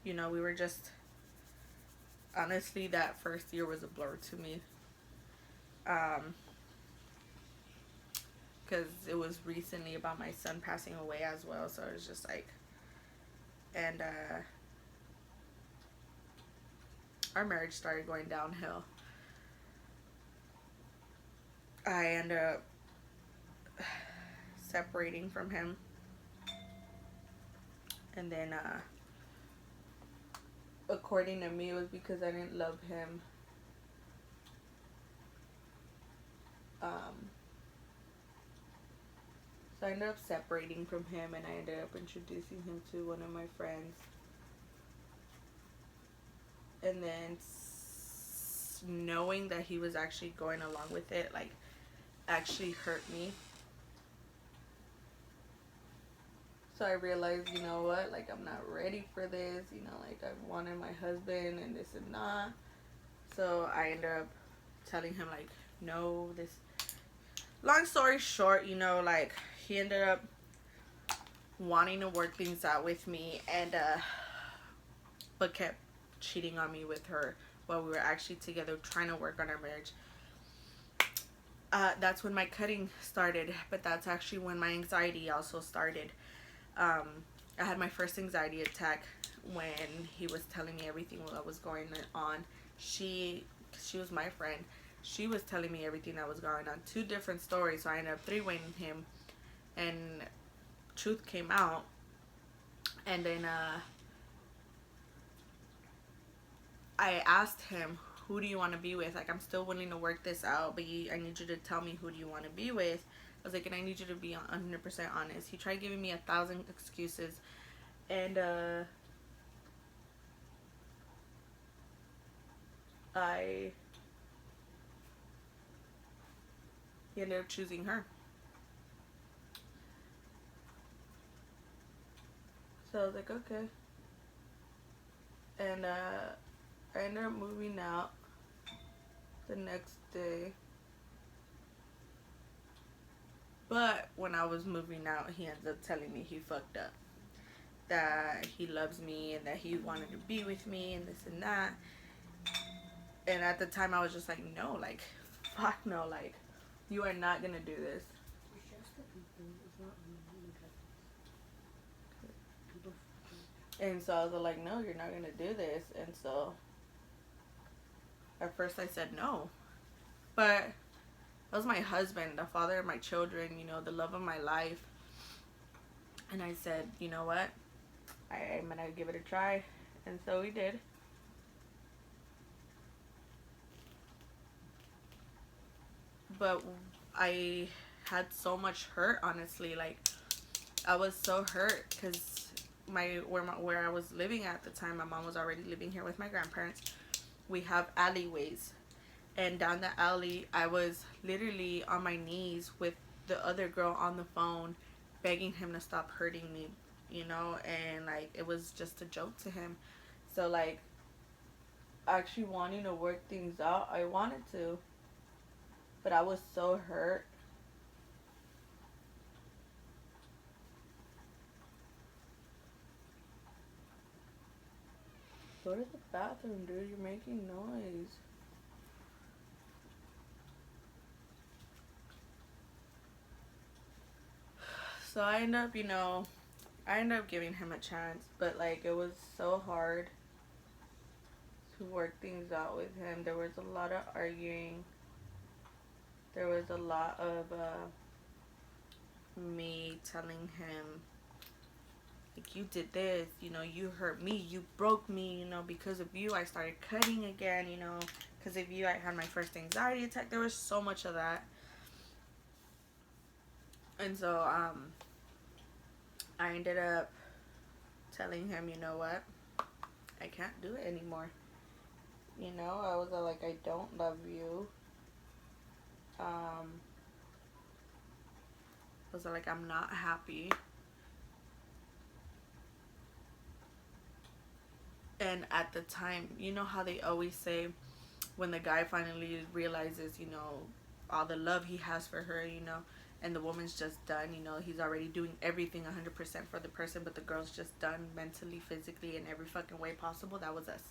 you know, we were just, honestly, that first year was a blur to me. Because it was recently about my son passing away as well, so it was just like, and our marriage started going downhill. I ended up separating from him, and then according to me, it was because I didn't love him. So I ended up separating from him, and I ended up introducing him to one of my friends. And then knowing that he was actually going along with it, like, actually hurt me. So I realized, you know what, like, I'm not ready for this, you know, like, I wanted my husband and this and that. So I ended up telling him, like, no, this. Long story short, you know, like, he ended up wanting to work things out with me, and but kept cheating on me with her while we were actually together trying to work on our marriage. That's when my cutting started, but that's actually when my anxiety also started. I had my first anxiety attack when he was telling me everything that was going on. She was my friend. She was telling me everything that was going on. 2 different stories, so I ended up 3-waying him, and truth came out. And then I asked him, who do you want to be with? Like, I'm still willing to work this out, but I need you to tell me, who do you want to be with? I was like, and I need you to be 100% honest. He tried giving me 1,000 excuses, and he ended up choosing her. So I was like, okay. And I ended up moving out the next day. But when I was moving out, he ended up telling me he fucked up. That he loves me and that he wanted to be with me and this and that. And at the time, I was just like, no, like, fuck no, like, you are not gonna do this. And so I was like, no, you're not gonna do this. And so at first I said no. But that was my husband, the father of my children, you know, the love of my life. And I said, you know what? I'm gonna give it a try. And so we did. But I had so much hurt, honestly. Like, I was so hurt because where I was living at the time, my mom was already living here with my grandparents. We have alleyways, and down the alley, I was literally on my knees with the other girl on the phone, begging him to stop hurting me, you know. And like, it was just a joke to him. So like, actually wanting to work things out, I wanted to, but I was so hurt. Go to the bathroom, dude. You're making noise. So I ended up giving him a chance, but like it was so hard to work things out with him. There was a lot of arguing. There was a lot of me telling him, like, you did this, you hurt me, you broke me, because of you I started cutting again, because of you I had my first anxiety attack. There was so much of that. And so I ended up telling him, you know what, I can't do it anymore. I was like, I don't love you. I was like, I'm not happy. And at the time, you know how they always say when the guy finally realizes, all the love he has for her, and the woman's just done, he's already doing everything 100% for the person, but the girl's just done mentally, physically, in every fucking way possible. That was us.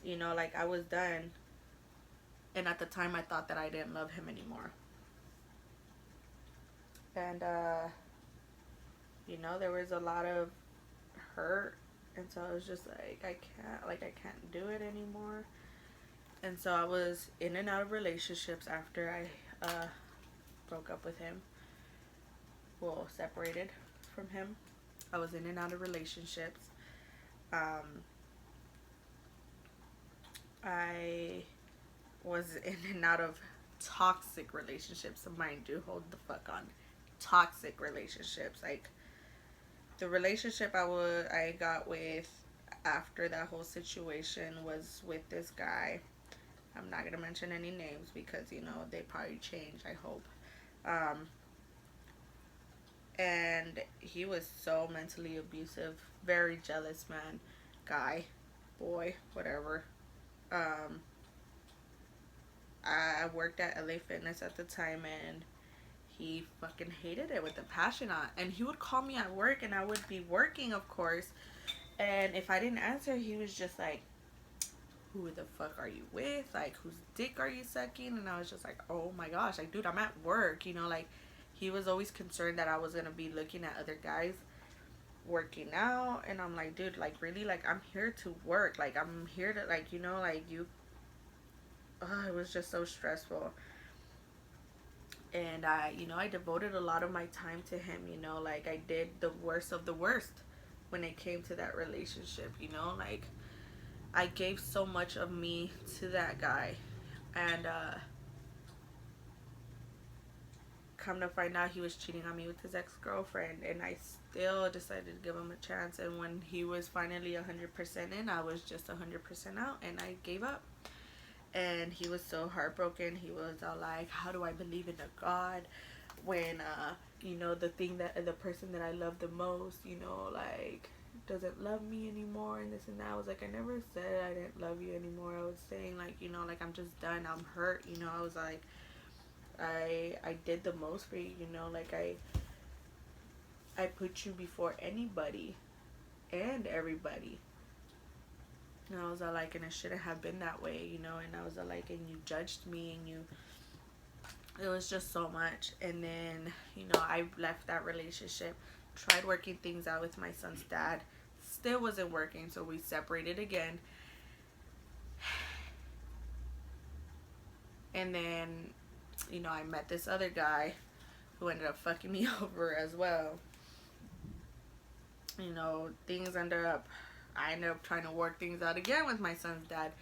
Like, I was done. And at the time, I thought that I didn't love him anymore. And, there was a lot of hurt. And so I was just like, I can't do it anymore. And so I was in and out of relationships after I broke up with him. Well, separated from him. I was in and out of relationships. I was in and out of toxic relationships. So mind you, hold the fuck on. Toxic relationships. Like, the relationship I got with after that whole situation was with this guy. I'm not gonna mention any names because they probably changed, I hope. And he was so mentally abusive, very jealous man, guy, boy, whatever. I worked at LA Fitness at the time, and he fucking hated it with a passion. And he would call me at work, and I would be working, of course, and if I didn't answer, he was just like, who the fuck are you with? Like, whose dick are you sucking? And I was just like, oh my gosh, like, dude, I'm at work, like, he was always concerned that I was gonna be looking at other guys working out. And I'm like, dude, like, really, like, I'm here to work, like, I'm here to, like, like, you, it was just so stressful. And I devoted a lot of my time to him, like, I did the worst of the worst when it came to that relationship, like, I gave so much of me to that guy. And come to find out, he was cheating on me with his ex-girlfriend, and I still decided to give him a chance. And when he was finally 100% in, I was just 100% out, and I gave up. And he was so heartbroken. He was all like, how do I believe in a God when the person that I love the most, like, doesn't love me anymore, and this and that. I was like, I never said I didn't love you anymore. I was saying, like, like, I'm just done, I'm hurt. I was like, I did the most for you, like, I put you before anybody and everybody. And I was like, and it shouldn't have been that way, and I was like, and you judged me, and it was just so much. And then, I left that relationship, tried working things out with my son's dad, still wasn't working, so we separated again. And then, I met this other guy who ended up fucking me over as well. I ended up trying to work things out again with my son's dad.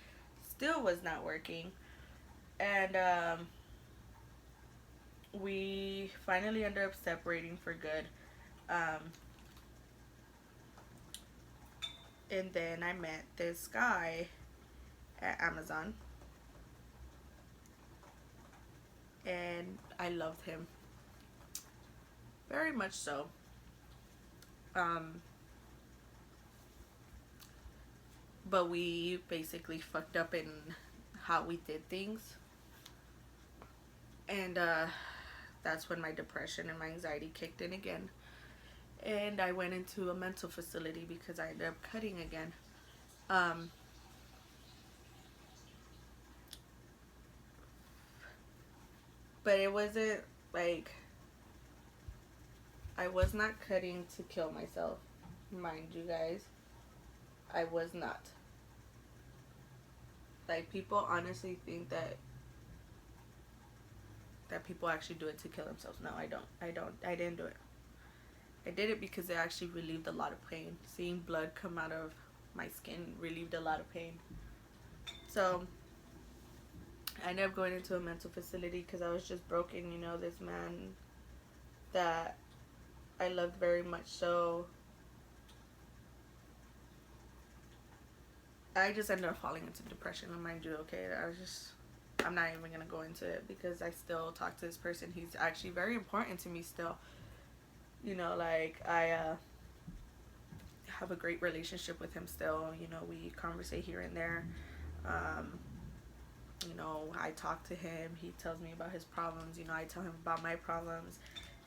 Still was not working. And we finally ended up separating for good. And then I met this guy at Amazon. And I loved him. Very much so. But we basically fucked up in how we did things. And that's when my depression and my anxiety kicked in again. And I went into a mental facility because I ended up cutting again. Um, but it wasn't like, I was not cutting to kill myself, mind you guys. I was not. Like, people honestly think that people actually do it to kill themselves. No, I don't. I didn't do it. I did it because it actually relieved a lot of pain. Seeing blood come out of my skin relieved a lot of pain. So I ended up going into a mental facility because I was just broken. You know, this man that I loved very much, so I just ended up falling into depression. And mind you, okay, I'm not even gonna go into it because I still talk to this person. He's actually very important to me still. You know, like, I have a great relationship with him still. You know, we conversate here and there. You know, I talk to him. He tells me about his problems. You know, I tell him about my problems.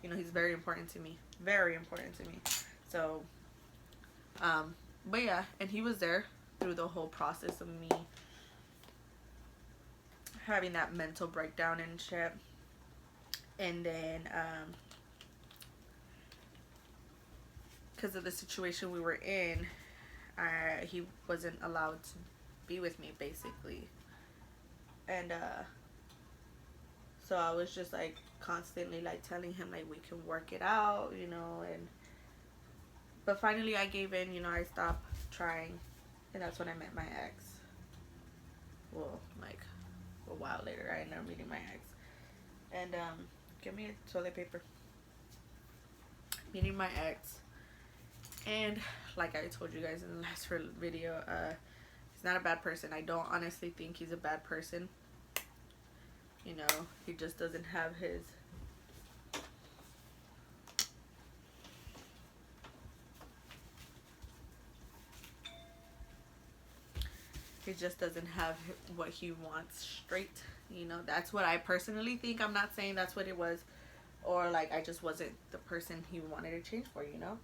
You know, he's very important to me. Very important to me. So, but yeah, and he was there through the whole process of me having that mental breakdown and shit. And then, because of the situation we were in, he wasn't allowed to be with me, basically. And so I was just like constantly like telling him like we can work it out, you know. And but finally I gave in, you know. I stopped trying, and that's when I met my ex. Well, like a while later, I ended up meeting my ex. And give me a toilet paper. Meeting my ex, and like I told you guys in the last video, he's not a bad person. I don't honestly think he's a bad person. You know, he just doesn't have his what he wants straight. You know, that's what I personally think. I'm not saying that's what it was, or like I just wasn't the person he wanted to change for, you know.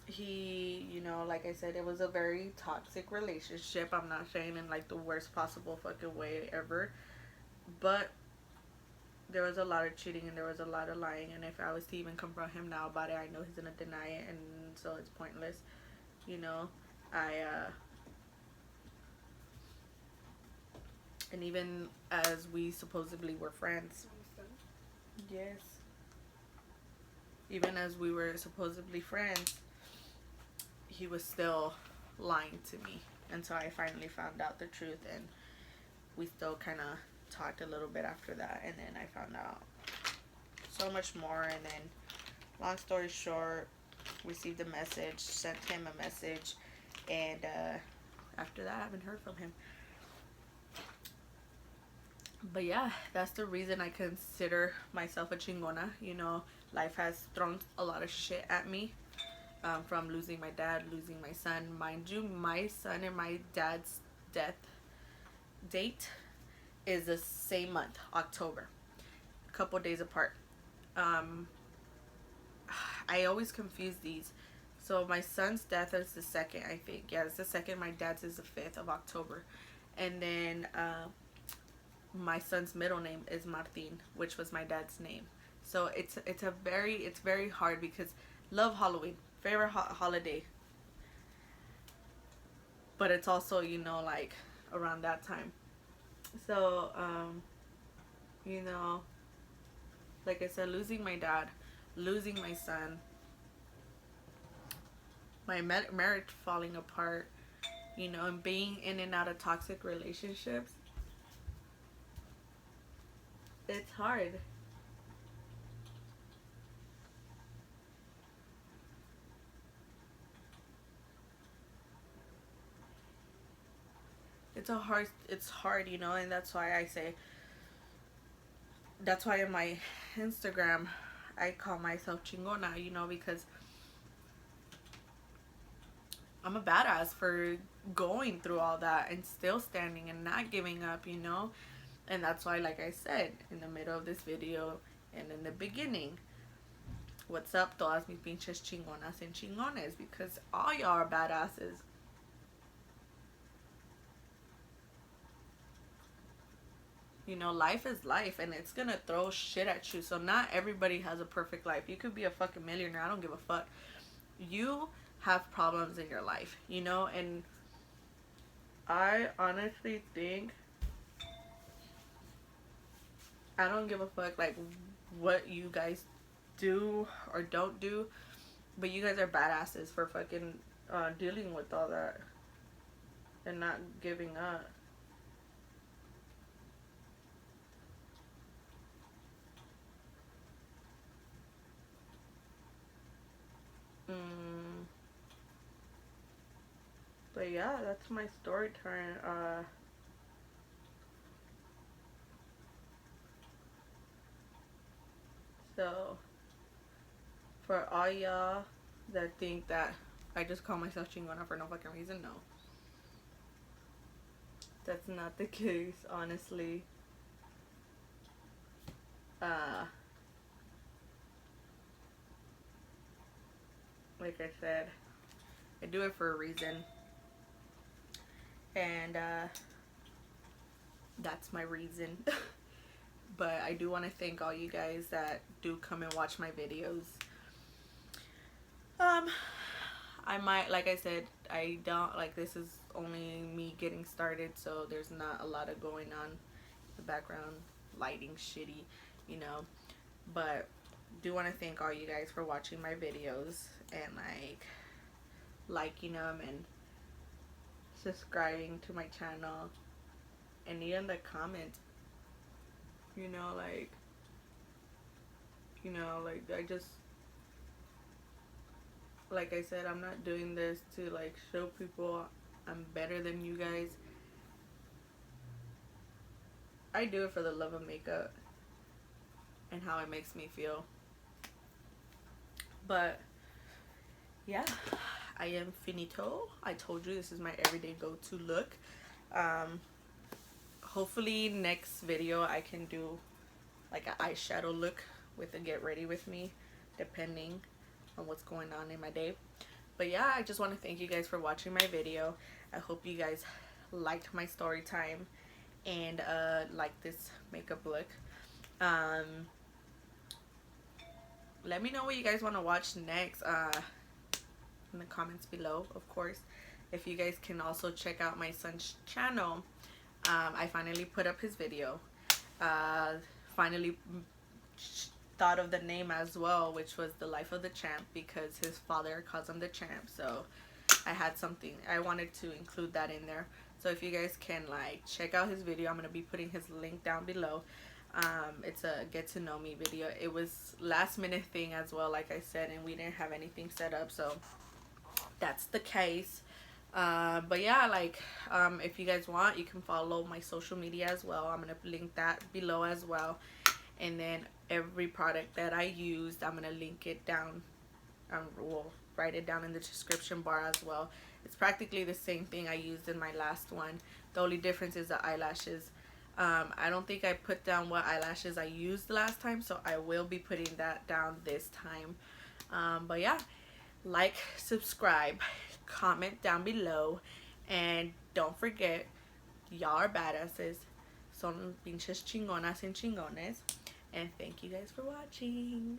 He, you know, like I said, it was a very toxic relationship. I'm not saying in like the worst possible fucking way ever, but there was a lot of cheating and there was a lot of lying. And if I was to even confront him now about it, I know he's gonna deny it, and so it's pointless, you know. And even as we supposedly were friends, yes, even as we were supposedly friends, he was still lying to me until I finally found out the truth. And we still kind of talked a little bit after that, and then I found out so much more. And then, long story short, received a message, sent him a message, and after that I haven't heard from him. But yeah, that's the reason I consider myself a chingona. You know, life has thrown a lot of shit at me. From losing my dad, losing my son. Mind you, my son and my dad's death date is the same month, October. A couple days apart. I always confuse these. So my son's death is the 2nd, I think. Yeah, it's the 2nd. My dad's is the 5th of October. And then my son's middle name is Martin, which was my dad's name. So it's very hard because love Halloween, favorite holiday. But it's also, you know, like around that time. So you know, like I said, losing my dad, losing my son, my marriage falling apart, you know, and being in and out of toxic relationships, it's hard. It's hard, you know. And that's why I say, that's why in my Instagram I call myself Chingona, you know, because I'm a badass for going through all that and still standing and not giving up, you know. And that's why, like I said in the middle of this video and in the beginning, What's up, todas mis pinches chingonas and chingones? Because all y'all are badasses. You know, life is life, and it's gonna throw shit at you. So not everybody has a perfect life. You could be a fucking millionaire. I don't give a fuck. You have problems in your life, you know, and I honestly think I don't give a fuck like what you guys do or don't do, but you guys are badasses for fucking dealing with all that and not giving up. Mm, but yeah, that's my story time. So for all y'all that think that I just call myself Chingona for no fucking reason, no. That's not the case, honestly. Uh, like I said, I do it for a reason. And that's my reason. But I do want to thank all you guys that do come and watch my videos. I might, like I said, I don't, like, this is only me getting started, so there's not a lot of going on. The background lighting shitty, you know. But do want to thank all you guys for watching my videos and like liking them and subscribing to my channel and even the comment, you know, like I just, like I said, I'm not doing this to like show people I'm better than you guys. I do it for the love of makeup and how it makes me feel. But yeah, I am finito. I told you this is my everyday go-to look. Hopefully next video I can do like an eyeshadow look with a get ready with me, depending on what's going on in my day. But yeah, I just want to thank you guys for watching my video. I hope you guys liked my story time and like this makeup look. Let me know what you guys want to watch next in the comments below, of course. If you guys can also check out my son's channel. I finally put up his video. Finally thought of the name as well, which was The Life of the Champ, because his father calls him the champ. So I had something, I wanted to include that in there. So if you guys can like check out his video, I'm going to be putting his link down below. It's a get to know me video. It was last minute thing as well, like I said, and we didn't have anything set up, so that's the case. But yeah, like if you guys want, you can follow my social media as well. I'm gonna link that below as well, and then every product that I used, I'm gonna link it down. We'll write it down in the description bar as well. It's practically the same thing I used in my last one. The only difference is the eyelashes. I don't think I put down what eyelashes I used last time, so I will be putting that down this time. But yeah, like, subscribe, comment down below, and don't forget, y'all are badasses. Son pinches chingonas and chingones. And thank you guys for watching.